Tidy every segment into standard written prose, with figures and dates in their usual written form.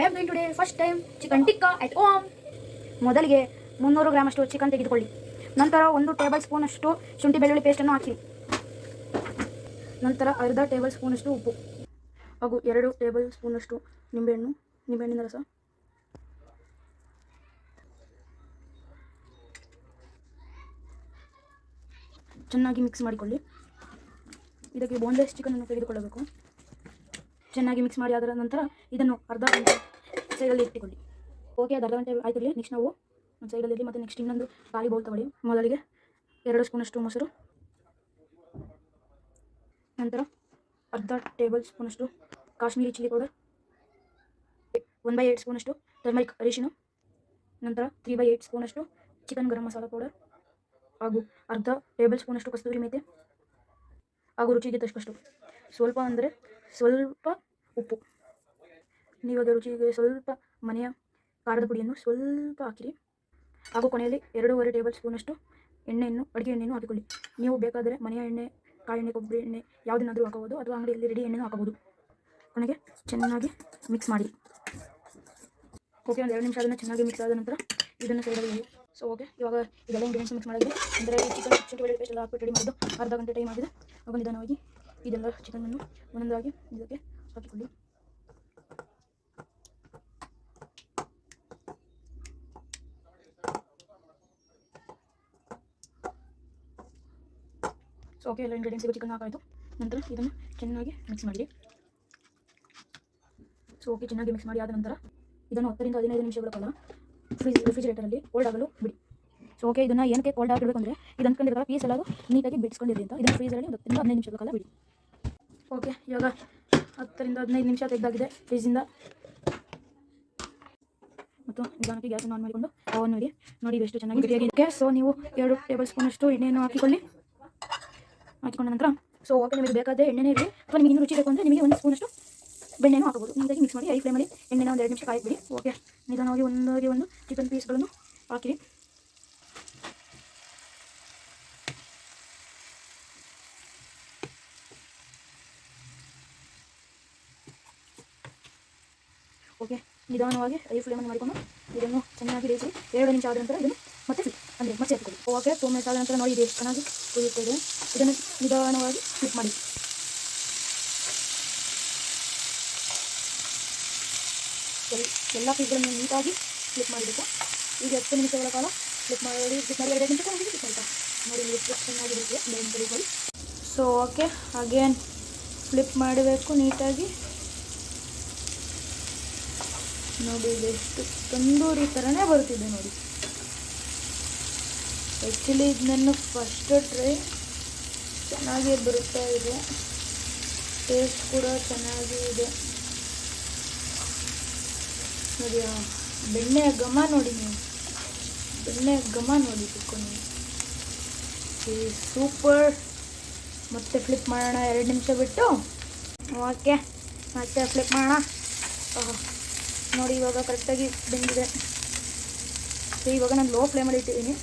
I am doing today first time chicken tikka at home. ಮೊದಲಿಗೆ 300 gram ಅಷ್ಟು chicken ತೆಗೆದುಕೊಳ್ಳಿ. ನಂತರ 1 ಟೇಬಲ್ ಸ್ಪೂನ್ ಅಷ್ಟು ಶುಂಠಿ ಬೆಳ್ಳುಳ್ಳಿ ಪೇಸ್ಟನ್ನು ಹಾಕಿ. ನಂತರ ಅರ್ಧ ಟೇಬಲ್ ಸ್ಪೂನ್ ಅಷ್ಟು ಉಪ್ಪು ಹಾಗೂ 2 ಟೇಬಲ್ ಸ್ಪೂನ್ ಅಷ್ಟು ನಿಂಬೆಹಣ್ಣಿನ ರಸ. ಚೆನ್ನಾಗಿ ಮಿಕ್ಸ್ ಮಾಡಿಕೊಳ್ಳಿ. ಇದಕ್ಕೆ ಬೋನ್ಲೆಸ್ ಚಿಕನನ್ನು ತೆಗೆದುಕೊಳ್ಳಬೇಕು. ಚೆನ್ನಾಗಿ ಮಿಕ್ಸ್ ಮಾಡಿ ಅದರ ನಂತರ ಇದನ್ನು ಅರ್ಧ ಗಂಟೆ ಸೈಡಲ್ಲಿ ಇಟ್ಟುಕೊಳ್ಳಿ. ಓಕೆ, ಅದು ಅರ್ಧ ಗಂಟೆ ಆಯ್ತಿರಲಿ. ನೆಕ್ಸ್ಟ್ ನಾವು ಒಂದು ಸೈಡಲ್ಲಿ ಮತ್ತು ನೆಕ್ಸ್ಟ್ ಇನ್ನೊಂದು ಖಾಲಿ ಬೌಲ್ ತಗೊಳ್ಳಿ. ಮೊದಲಿಗೆ 2 ಸ್ಪೂನಷ್ಟು ಮೊಸರು, ನಂತರ ಅರ್ಧ ಟೇಬಲ್ ಸ್ಪೂನಷ್ಟು ಕಾಶ್ಮೀರಿ ಚಿಲ್ಲಿ ಪೌಡರ್, 1/8 ಸ್ಪೂನಷ್ಟು ಟರ್ಮರಿಕ್ ಅರಿಶಿನ, ನಂತರ 3/8 ಸ್ಪೂನಷ್ಟು ಚಿಕನ್ ಗರಂ ಮಸಾಲ ಪೌಡರ್ ಹಾಗೂ ಅರ್ಧ ಟೇಬಲ್ ಸ್ಪೂನಷ್ಟು ಕಸ್ತೂರಿ ಮೇಥಿ ಹಾಗೂ ರುಚಿಗೆ ತಕ್ಕಷ್ಟು ಸ್ವಲ್ಪ ಅಂದರೆ ಸ್ವಲ್ಪ ಉಪ್ಪು. ನೀವಾಗ ರುಚಿಗೆ ಸ್ವಲ್ಪ ಮನೆಯ ಖಾರದ ಪುಡಿಯನ್ನು ಸ್ವಲ್ಪ ಹಾಕಿರಿ. ಹಾಗೂ ಕೊನೆಯಲ್ಲಿ 2.5 ಟೇಬಲ್ ಸ್ಪೂನಷ್ಟು ಅಡುಗೆ ಎಣ್ಣೆಯನ್ನು ಹಾಕಿಕೊಳ್ಳಿ. ನೀವು ಬೇಕಾದರೆ ಮನೆಯ ಎಣ್ಣೆ, ಕಾಯಿ ಎಣ್ಣೆ, ಕೊಬ್ಬರಿ ಎಣ್ಣೆ ಯಾವುದನ್ನಾದರೂ ಹಾಕಬಹುದು ಅಥವಾ ಅಂಗಡಿಯಲ್ಲಿ ರೆಡಿ ಎಣ್ಣೆನೂ ಹಾಕಬಹುದು. ಕೊನೆಗೆ ಚೆನ್ನಾಗಿ ಮಿಕ್ಸ್ ಮಾಡಿ. ಓಕೆ, ಒಂದು 2 ನಿಮಿಷ ಅದನ್ನು ಚೆನ್ನಾಗಿ ಮಿಕ್ಸ್ ಆದ ನಂತರ ಇದನ್ನು ಸೈಡಲ್ಲಿ. ಸೊ ಓಕೆ, ಇವಾಗ ಇದೆಲ್ಲ ಇಂಗ್ರೀಡಿಯೆಂಟ್ಸ್ ಮಿಕ್ಸ್ ಮಾಡಿದ್ರೆ ಅಂದರೆ ಚಿಕನ್ ಶುಂಠಿ ಬೆಳ್ಳುಳ್ಳಿ ಪೇಸ್ಟ್ ಎಲ್ಲ ಹಾಕಿ ರೆಡಿ ಮಾಡಿದ್ದು ಅರ್ಧ ಗಂಟೆ ಟೈಮ್ ಆಗಿದೆ. ಹಾಗೂ ನಿಧಾನವಾಗಿ ಇದೆಲ್ಲ ಚಿಕನನ್ನು ಒಂದೊಂದಾಗಿ ಇದಕ್ಕೆ ಹಾಕಿಕೊಳ್ಳಿ. ಸೊ ಓಕೆ, ಎಲ್ಲ ಇಂಗ್ರೀಡಿಯೆಂಟ್ಸಿಗೂ ಚಿಕನ್ ಹಾಕಾಯಿತು. ನಂತರ ಇದನ್ನು ಚೆನ್ನಾಗಿ ಮಿಕ್ಸ್ ಮಾಡಿ. ಸೊ ಓಕೆ, ಚೆನ್ನಾಗಿ ಮಿಕ್ಸ್ ಮಾಡಿ ಆದ ನಂತರ ಇದನ್ನು 10 ರಿಂದ 15 ನಿಮಿಷಗಳ ಕಾಲ ರೆಫ್ರಿಜರೇಟರಲ್ಲಿ ಕೋಲ್ಡ್ ಆಗಲು ಬಿಡಿ. ಸೊ ಓಕೆ, ಇದನ್ನು ಏನಕ್ಕೆ ಕೋಲ್ಡ್ ಆಗಿರಬೇಕು ಅಂದರೆ ಇದು ಅಂದ್ಕೊಂಡಿರೋ ಪೀಸ್ ಎಲ್ಲ ನೀಟಾಗಿ ಬಿಡಿಸ್ಕೊಂಡಿರಿ ಅಂತ ಇದನ್ನು ಫ್ರೀಸರಲ್ಲಿ 10 ರಿಂದ 15 ನಿಮಿಷಗಳ ಕಾಲ ಬಿಡಿ. ಓಕೆ, ಇವಾಗ 10 ರಿಂದ 15 ನಿಮಿಷ ತೆಗೆದಾಗಿದೆ ಫ್ರೀಜಿಂದ. ಮತ್ತು ನಿಧಾನಕ್ಕೆ ಗ್ಯಾಸನ್ನು ಆನ್ ಮಾಡಿಕೊಂಡು ಅವನ್ನು ನೋಡಿ ಎಷ್ಟು ಚೆನ್ನಾಗಿ ಗಟ್ಟಿಯಾಗಿದೆ. ಸೊ ನೀವು 2 ಟೇಬಲ್ ಸ್ಪೂನಷ್ಟು ಎಣ್ಣೆಯನ್ನು ಹಾಕಿಕೊಂಡ ನಂತರ ಸೊ ಓಕೆ, ನಿಮಗೆ ಬೇಕಾದರೆ ಎಣ್ಣೆನೇ ಇರಲಿ ಅಥವಾ ನಿಮಗೆ ಇನ್ನೂ ರುಚಿ ಬೇಕು ಅಂದರೆ ನಿಮಗೆ 1 ಸ್ಪೂನಷ್ಟು ಬೆಣ್ಣೆನೂ ಹಾಕಬಹುದು. ನೀಟಾಗಿ ಮಿಕ್ಸ್ ಮಾಡಿ ಹೈ ಫ್ಲೇಮಲ್ಲಿ ಎಣ್ಣೆನ ಒಂದು 2 ನಿಮಿಷ ಕಾಯಿಬಿಡಿ. ಓಕೆ, ನಿಧಾನವಾಗಿ ಒಂದಾಗಿ ಒಂದು ಚಿಕನ್ ಪೀಸ್ಗಳನ್ನು ಹಾಕಿರಿ. ಓಕೆ, ನಿಧಾನವಾಗಿ ಹೈ ಫ್ಲೇಮನ್ನು ಮಾಡಿಕೊಂಡು ಇದನ್ನು ಚೆನ್ನಾಗಿ ಬೇಯಿಸಿ 2 ನಿಮಿಷ ಆದ ನಂತರ ಇದನ್ನು ಮತ್ತೆ ಹಾಕಿಕೊಳ್ಳಿ. ಓಕೆ, 2 ಮಿನಿಟ್ಸ್ ಆದ ನಂತರ ನೋಡಿ ಇದು ಎಷ್ಟು ಚೆನ್ನಾಗಿ ಕುದಿಯುತ್ತದೆ. ಇದನ್ನು ನಿಧಾನವಾಗಿ ಫ್ಲಿಪ್ ಮಾಡಿ. ಎಲ್ಲ ಪೀಸ್ಗಳನ್ನು ನೀಟಾಗಿ ಫ್ಲಿಪ್ ಮಾಡಬೇಕು. ಈಗ 10 ನಿಮಿಷಗಳ ಕಾಲ ಫ್ಲಿಪ್ ಮಾಡಿ 2 ನಿಮಿಷ ಫ್ಲಿಪ್ ಮಾಡ್ತಾ ನೋಡಿ ಎಷ್ಟು ಚೆನ್ನಾಗಿರುತ್ತೆ ಬೆಂದಿಕೊಳ್ಳಿ. ಸೊ ಓಕೆ, ಅಗೇನ್ ಫ್ಲಿಪ್ ಮಾಡಬೇಕು ನೀಟಾಗಿ. ನೋಡಿ ಎಷ್ಟು ತಂದೂರಿ ಥರನೇ ಬರುತ್ತಿದೆ ನೋಡಿ. ಆ್ಯಕ್ಚುಲಿ ಇದು ನನ್ನ ಫಸ್ಟ್ ಟ್ರೈ, ಚೆನ್ನಾಗಿ ಬರುತ್ತಾ ಇದೆ. ಟೇಸ್ಟ್ ಕೂಡ ಚೆನ್ನಾಗಿ ಇದೆ ನೋಡಿ. ಬೆಣ್ಣೆಯ ಘಮ ನೋಡಿ, ನೀವು ಬೆಣ್ಣೆಯ ಘಮ ನೋಡಿ ತಿಳ್ಕೊಂಡು ಸೂಪರ್. ಮತ್ತೆ ಫ್ಲಿಪ್ ಮಾಡೋಣ 2 ನಿಮಿಷ ಬಿಟ್ಟು. ಓಕೆ, ಮತ್ತೆ ಫ್ಲಿಪ್ ಮಾಡೋಣ. ನೋಡಿ ಇವಾಗ ಕರೆಕ್ಟಾಗಿ ಬೆಂದಿದೆ. ಇವಾಗ ನಾನು ಲೋ ಫ್ಲೇಮಲ್ಲಿ ಇಟ್ಟಿದ್ದೀನಿ,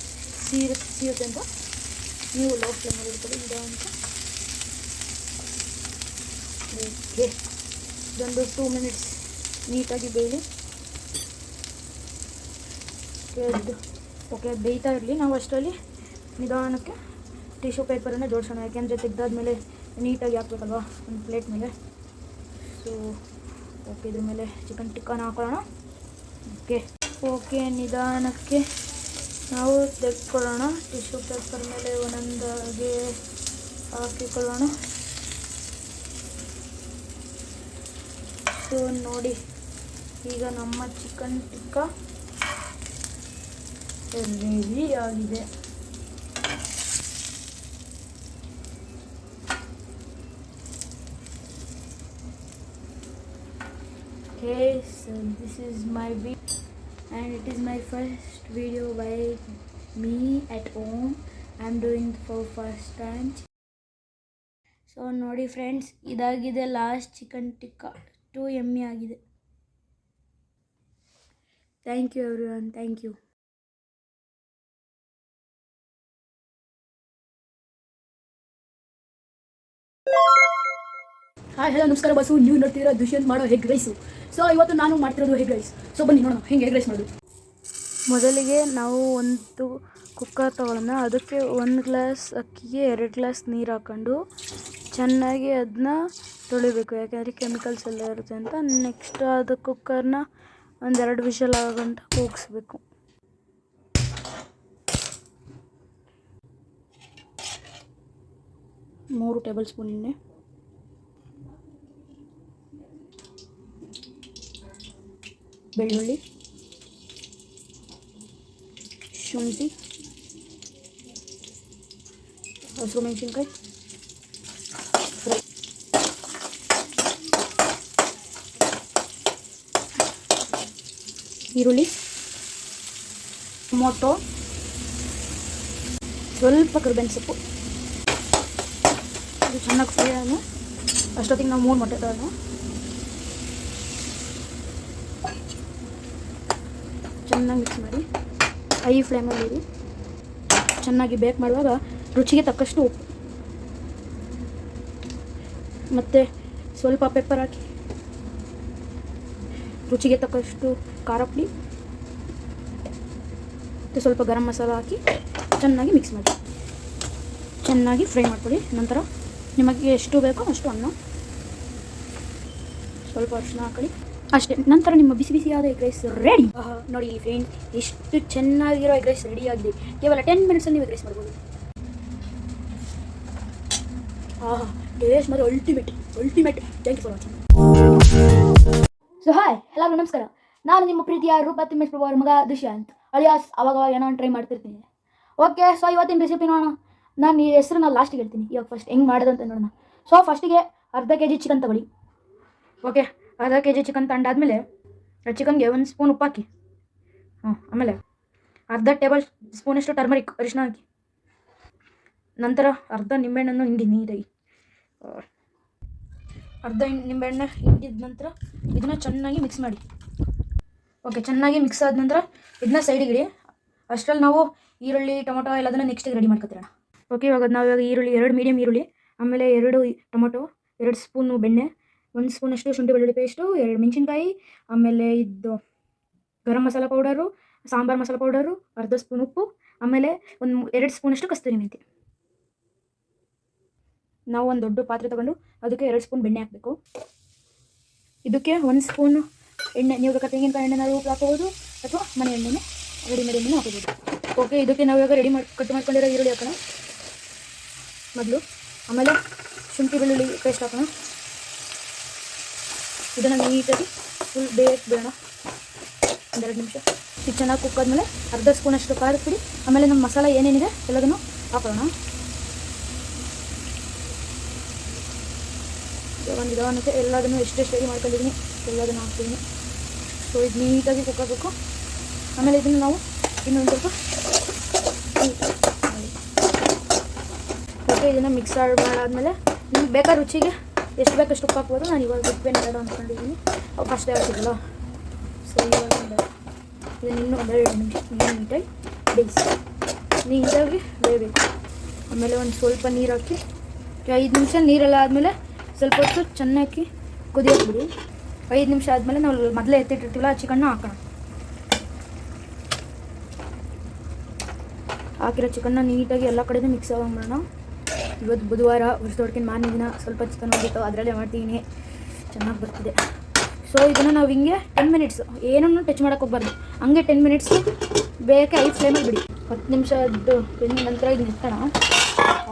ಸಿಗುತ್ತೆ ಅಂತ. ನೀವು ಲೋ ಫ್ಲೇಮಲ್ಲಿ ಇಡ್ತೀವಿ ಇಲ್ಲ ಅಂತ. ಓಕೆ, ಇದೊಂದು 2 ಮಿನಿಟ್ಸ್ ನೀಟಾಗಿ ಬೇಯಲಿ. ಓಕೆ, ಬೇಯ್ತಾ ಇರಲಿ. ನಾವು ಅಷ್ಟರಲ್ಲಿ ನಿಧಾನಕ್ಕೆ ಟಿಶ್ಯೂ ಪೇಪರನ್ನು ಜೋಡಿಸೋಣ, ಯಾಕೆಂದರೆ ತೆಗೆದಾದ್ಮೇಲೆ ನೀಟಾಗಿ ಹಾಕ್ಬೇಕಲ್ವ ಒಂದು ಪ್ಲೇಟ್ ಮೇಲೆ. ಸೊ ಓಕೆ, ಇದ್ರ ಮೇಲೆ ಚಿಕನ್ ಟಿಕ್ಕಾನ ಹಾಕೊಳ್ಳೋಣ. ಓಕೆ, ನಿಧಾನಕ್ಕೆ ನಾವು ತೆಗೆದುಕೊಳ್ಳೋಣ. ಟಿಶ್ಯೂ ಪೇಪರ್ ಮೇಲೆ ಒಂದೊಂದಾಗಿ ಹಾಕಿಕೊಳ್ಳೋಣ. ಸೊ ನೋಡಿ, ಈಗ ನಮ್ಮ ಚಿಕನ್ ಟಿಕ್ಕಾ ರೆಡಿ ಆಗಿದೆ. Okay, so this is my video and it is my first video by me at home. I'm doing for first time. So ನೋಡಿ ಫ್ರೆಂಡ್ಸ್, ಇದಾಗಿದೆ last chicken tikka. Too yummy ಆಗಿದೆ. Thank you everyone, thank you. Hi hello ನಮಸ್ಕಾರ ಬಸ್ಸು, ನೀವು ನೋಡ್ತೀರಾ ದುಷ್ಯಂತ್ ಮಾಡೋ ಹೆಗ್ rice. So ಇವತ್ತು ನಾನು ಮಾಡ್ತಿರೋದು ಹೆಗ್ ರೈಸ್. ಸೊ ಬನ್ನಿ ನೋಡೋಣ ಹೆಂಗೆ ಹೆಗ್ ರೈಸ್ ಮಾಡೋದು. ಮೊದಲಿಗೆ ನಾವು ಒಂದು ಕುಕ್ಕರ್ ತೊಗೊಳ್ಳೋಣ. ಅದಕ್ಕೆ 1 ಗ್ಲಾಸ್ ಅಕ್ಕಿಗೆ 2 ಗ್ಲಾಸ್ ನೀರು ಹಾಕ್ಕೊಂಡು ಚೆನ್ನಾಗಿ ಅದನ್ನ ತೊಳಿಬೇಕು, ಯಾಕೆಂದರೆ ಕೆಮಿಕಲ್ಸ್ ಎಲ್ಲ ಇರುತ್ತೆ ಅಂತ. ನೆಕ್ಸ್ಟ್ ಅದು ಕುಕ್ಕರ್ನ 1-2 ವಿಷಲ್ ಆಗಂಟ ಕೂಗಿಸ್ಬೇಕು. ಮೂರು ಟೇಬಲ್ ಸ್ಪೂನ್ ಎಣ್ಣೆ, ಬೆಳ್ಳುಳ್ಳಿ, ಶುಂಠಿ, ಹಸಿರು ಮೆಣಸಿನ್ಕಾಯಿ, ಈರುಳ್ಳಿ, ಟೊಮೊಟೊ, ಸ್ವಲ್ಪ ಕರಿಬೇವಿನ ಸೊಪ್ಪು. ಇದು ಚೆನ್ನಾಗಿ ಫ್ರೈ ಆಗ ಅಷ್ಟೊತ್ತಿಗೆ ನಾವು 3 ಮೊಟ್ಟೆ ತಗೋಣ. ಚೆನ್ನಾಗಿ ಮಿಕ್ಸ್ ಮಾಡಿ ಹೈ ಫ್ಲೇಮಲ್ಲಿ ಇಡಿ. ಚೆನ್ನಾಗಿ ಬೇಕ್ ಮಾಡುವಾಗ ರುಚಿಗೆ ತಕ್ಕಷ್ಟು ಉಪ್ಪು ಮತ್ತು ಸ್ವಲ್ಪ ಪೆಪ್ಪರ್ ಹಾಕಿ, ರುಚಿಗೆ ತಕ್ಕಷ್ಟು ಖಾರ ಪುಡಿ ಮತ್ತು ಸ್ವಲ್ಪ ಗರಂ ಮಸಾಲ ಹಾಕಿ ಚೆನ್ನಾಗಿ ಮಿಕ್ಸ್ ಮಾಡಿ ಚೆನ್ನಾಗಿ ಫ್ರೈ ಮಾಡ್ಕೊಳ್ಳಿ. ನಂತರ ನಿಮಗೆ ಎಷ್ಟು ಬೇಕೋ ಅಷ್ಟು ಅನ್ನ, ಸ್ವಲ್ಪ ಅರಿಶಿನ ಹಾಕೊಳ್ಳಿ, ಅಷ್ಟೇ. ನಂತರ ನಿಮ್ಮ ಬಿಸಿ ಬಿಸಿಯಾದ ಎಗ್ ರೈಸ್ ರೆಡಿ. ನೋಡಿ ಇಲ್ಲಿ ಫ್ರೆಂಡ್, ಎಷ್ಟು ಚೆನ್ನಾಗಿರೋ ಎಗ್ ರೈಸ್ ರೆಡಿ ಆಗಿದೆ. ಕೇವಲ 10 ಮಿನಿಟ್ಸಲ್ಲಿ ನೀವು ಎಗ್ ರೈಸ್ ಮಾಡ್ಬೋದು. ಟೇಸ್ಟ್ ಮತ್ತು ultimate. Thank you for watching. So hi ಎಲ್ಲರಿಗೂ ನಮಸ್ಕಾರ. ನಾನು ನಿಮ್ಮ ಪ್ರೀತಿಯ ರೂಪ ತಿಮ್ಮೇಶ್ ಪ್ರಭು ಅವರ ಮಗ ದುಷ್ಯಂತ್, ಅಲಿಯಾಸ್ ಅವಾಗ ಏನೋ ಟ್ರೈ ಮಾಡ್ತಿರ್ತೀನಿ. ಓಕೆ, ಸೊ ಇವತ್ತಿನ ರೆಸಿಪಿ ನೋಡೋಣ. ನಾನು ಈ ಹೆಸರು ಲಾಸ್ಟಿಗೆ ಹೇಳ್ತೀನಿ. ಇವಾಗ ಫಸ್ಟ್ ಹೆಂಗೆ ಮಾಡೋದು ಅಂತ ನೋಡೋಣ. ಸೊ ಫಸ್ಟಿಗೆ ಅರ್ಧ kg ಚಿಕನ್ ತಗೊಳ್ಳಿ. ಓಕೆ, ಅರ್ಧ kg ಚಿಕನ್ ತಗೊಂಡಾದ್ಮೇಲೆ ಚಿಕನ್ಗೆ 1 ಸ್ಪೂನ್ ಉಪ್ಪು ಹಾಕಿ. ಆಮೇಲೆ ಅರ್ಧ ಟೇಬಲ್ ಸ್ಪೂನಷ್ಟು ಟರ್ಮರಿಕ್ ಅರಿಶಿನ ಹಾಕಿ. ನಂತರ ಅರ್ಧ ನಿಂಬೆಹಣ್ಣನ್ನು ಹಿಂಡಿ ನೀಟಾಗಿ, ಅರ್ಧ ನಿಂಬೆಹಣ್ಣು ಹಿಂಡಿದ ನಂತರ ಇದನ್ನು ಚೆನ್ನಾಗಿ ಮಿಕ್ಸ್ ಮಾಡಿ. ಓಕೆ, ಚೆನ್ನಾಗಿ ಮಿಕ್ಸ್ ಆದ ನಂತರ ಇದನ್ನ ಸೈಡಿಗೆ ಇಡಿ. ಅಷ್ಟರಲ್ಲಿ ನಾವು ಈರುಳ್ಳಿ, ಟೊಮೊಟೊ ಎಲ್ಲದನ್ನು ನೆಕ್ಸ್ಟಿಗೆ ರೆಡಿ ಮಾಡ್ಕೊತೀರೋಣ. ಓಕೆ, ಇವಾಗ ಈರುಳ್ಳಿ 2 ಮೀಡಿಯಮ್ ಈರುಳ್ಳಿ, ಆಮೇಲೆ 2 ಟೊಮೊಟೊ, 2 ಸ್ಪೂನು ಬೆಣ್ಣೆ, 1 ಸ್ಪೂನಷ್ಟು ಶುಂಠಿ ಬೆಳ್ಳುಳ್ಳಿ ಪೇಸ್ಟು, 2 ಮೆಣಸಿನ್ಕಾಯಿ, ಆಮೇಲೆ ಇದು ಗರಂ ಮಸಾಲ ಪೌಡರು, ಸಾಂಬಾರು ಮಸಾಲ ಪೌಡರು, ಅರ್ಧ ಸ್ಪೂನ್ ಉಪ್ಪು, ಆಮೇಲೆ 2 ಸ್ಪೂನಷ್ಟು ಕಸ್ತೂರಿ ಮೆಂತ್ಯ. ನಾವು ಒಂದು ದೊಡ್ಡ ಪಾತ್ರೆ ತಗೊಂಡು ಅದಕ್ಕೆ 2 ಸ್ಪೂನ್ ಬೆಣ್ಣೆ ಹಾಕಬೇಕು. ಇದಕ್ಕೆ 1 ಸ್ಪೂನ್ ಎಣ್ಣೆ, ನೀವು ಬೇಕಾದ್ರೆ ತೆಂಗಿನಕಾಯಿ ಎಣ್ಣೆನಾದ್ರು ಹಾಕೋಬೋದು ಅಥವಾ ಮನೆ ಎಣ್ಣೆನೇ ರೆಡಿಮೇಡ್ ಎಣ್ಣೆನೂ ಹಾಕೋಬೋದು. ಓಕೆ, ಇದಕ್ಕೆ ನಾವು ಇವಾಗ ಕಟ್ ಮಾಡ್ಕೊಂಡಿರೋ ಈರುಳ್ಳಿ ಹಾಕೋಣ ಮೊದಲು. ಆಮೇಲೆ ಶುಂಠಿ ಬೆಳ್ಳುಳ್ಳಿ ಪೇಸ್ಟ್ ಹಾಕೋಣ. ಇದನ್ನು ನೀಟಾಗಿ ಫುಲ್ ಬೇಡ 1-2 ನಿಮಿಷ. ಇದು ಚೆನ್ನಾಗಿ ಕುಕ್ ಆದಮೇಲೆ ಅರ್ಧ ಸ್ಪೂನಷ್ಟು ಖಾರದ ಪುಡಿ, ಆಮೇಲೆ ನಮ್ಮ ಮಸಾಲ ಏನೇನಿದೆ ಎಲ್ಲದನ್ನು ಹಾಕೋಣ. ನಿಧಾನಕ್ಕೆ ಎಲ್ಲದನ್ನು ಎಷ್ಟೆಷ್ಟು ರೆಡಿ ಮಾಡ್ಕೊಂಡಿದ್ದೀನಿ ಎಲ್ಲದನ್ನು ಹಾಕ್ತಿದ್ದೀನಿ. ಸೊ ಇದು ನೀಟಾಗಿ ಕುಕ್ ಆಗಬೇಕು. ಆಮೇಲೆ ಇದನ್ನು ನಾವು ಇನ್ನೊಂದು ಸ್ವಲ್ಪ ಓಕೆ, ಇದನ್ನು ಮಿಕ್ಸ್ ಮಾಡಾದ್ಮೇಲೆ ನಿಮ್ಗೆ ಬೇಕಾದ ರುಚಿಗೆ ಎಷ್ಟು ಬೇಕಷ್ಟು ಉಪ್ಪು ಹಾಕ್ಬೋದು. ನಾನು ಇವಾಗ ಉಪ್ಪೇನು ಬೇಡ ಅಂದ್ಕೊಂಡಿದ್ದೀನಿ, ಫಸ್ಟೇ ಹಾಕ್ತಿದ್ದಲ್ಲ. ಸೊ ಇವಾಗ ಇದನ್ನು ಇನ್ನೂ 1-2 ನಿಮಿಷ ನೀಟಾಗಿ ಬೇಯಿಸಿ, ನೀಟಾಗಿ ಬೇಯಬೇಕು. ಆಮೇಲೆ ಒಂದು ಸ್ವಲ್ಪ ನೀರು ಹಾಕಿ 5 ನಿಮಿಷ ನೀರೆಲ್ಲ ಆದಮೇಲೆ ಸ್ವಲ್ಪ ಹೊತ್ತು ಚೆನ್ನಾಗಿ ಕುದಿಯೋಕೆ ಬಿಡಿ. 5 ನಿಮಿಷ ಆದಮೇಲೆ ನಾವು ಮೊದಲೇ ಎತ್ತಿಟ್ಟಿರ್ತೀವಲ್ಲ ಆ ಚಿಕನ್ನ ಹಾಕೋಣ. ಹಾಕಿರೋ ಚಿಕನ್ನ ನೀಟಾಗಿ ಎಲ್ಲ ಕಡೆಯೂ ಮಿಕ್ಸ್ ಆಗೋಣ. ಇವತ್ತು ಬುಧವಾರ, ವರ್ಷದೊಳಗಿನ ಮಾರನೇ ದಿನ ಸ್ವಲ್ಪ ಚಿಕನ್ ಹೋಗಿತ್ತು, ಅದರಲ್ಲೇ ಮಾಡ್ತೀನಿ, ಚೆನ್ನಾಗಿ ಬರ್ತಿದೆ. ಸೊ ಇದನ್ನು ನಾವು ಹಿಂಗೆ 10 ಮಿನಿಟ್ಸ್ ಏನನ್ನು ಟಚ್ ಮಾಡೋಕ್ಕೆ ಹೋಗ್ಬಾರ್ದು, ಹಂಗೆ 10 ಮಿನಿಟ್ಸ್ ಬೇಕೆ ಹೈ ಫ್ಲೇಮಲ್ಲಿ ಬಿಡಿ. 10 ನಿಮಿಷದ್ದು ನಂತರ ಇದನ್ನ ಎತ್ತೋಣ.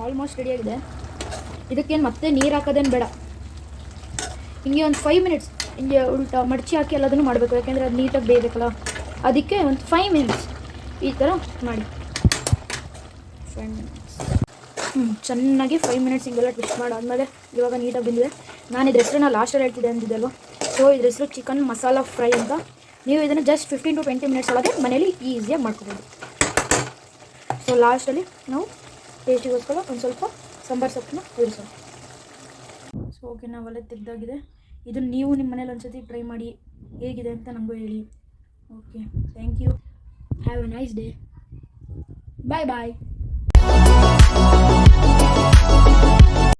ಆಲ್ಮೋಸ್ಟ್ ರೆಡಿಯಾಗಿದೆ. ಇದಕ್ಕೇನು ಮತ್ತೆ ನೀರು ಹಾಕೋದೇನು ಬೇಡ. ಹಿಂಗೆ ಒಂದು 5 ಮಿನಿಟ್ಸ್ ಹಿಂಗೆ ಉಲ್ಟಾ ಮಡಚಿ ಹಾಕಿ ಎಲ್ಲದನ್ನು ಮಾಡಬೇಕು, ಯಾಕೆಂದರೆ ಅದು ನೀಟಾಗಿ ಬೇಯಬೇಕಲ್ಲ. ಅದಕ್ಕೆ ಒಂದು 5 ಮಿನಿಟ್ಸ್ ಈ ಥರ ಮಾಡಿ. 5 ಮಿನಿಟ್ಸ್ ಚೆನ್ನಾಗಿ 5 ಮಿನಿಟ್ಸ್ ಹಿಂಗೆಲ್ಲ ಟ್ವಿಸ್ಟ್ ಮಾಡಾದ್ಮೇಲೆ ಇವಾಗ ನೀಟಾಗಿ ಬಂದಿದೆ. ನಾನು ಇದ್ರ ಹೆಸರನ್ನ ಲಾಸ್ಟಲ್ಲಿ ಹೇಳ್ತಿದ್ದೆ ಅಂದಿದ್ದೆ ಅಲ್ವ. ಸೊ ಇದ್ರ ಹೆಸರು ಚಿಕನ್ ಮಸಾಲ ಫ್ರೈ ಅಂತ. ನೀವು ಇದನ್ನು ಜಸ್ಟ್ 15 to 20 ಮಿನಿಟ್ಸ್ ಒಳಗೆ ಮನೇಲಿ ಈಸಿಯಾಗಿ ಮಾಡ್ಕೋಬೋದು. ಸೊ ಲಾಸ್ಟಲ್ಲಿ ನಾವು ಟೇಸ್ಟಿಗೋಸ್ಕರ ಒಂದು ಸ್ವಲ್ಪ ಸಾಂಬಾರು ಸೊಪ್ಪನ್ನ ಉಳಿಸೋಣ. ಸೊ ಓಕೆ, ನಾವೆಲ್ಲ ತೆಗೆದಾಗಿದೆ. ಇದನ್ನು ನೀವು ನಿಮ್ಮ ಮನೇಲಿ ಒಂದ್ಸತಿ ಟ್ರೈ ಮಾಡಿ ಹೇಗಿದೆ ಅಂತ ನನಗೂ ಹೇಳಿ. Okay, thank you. Have a nice day. Bye bye.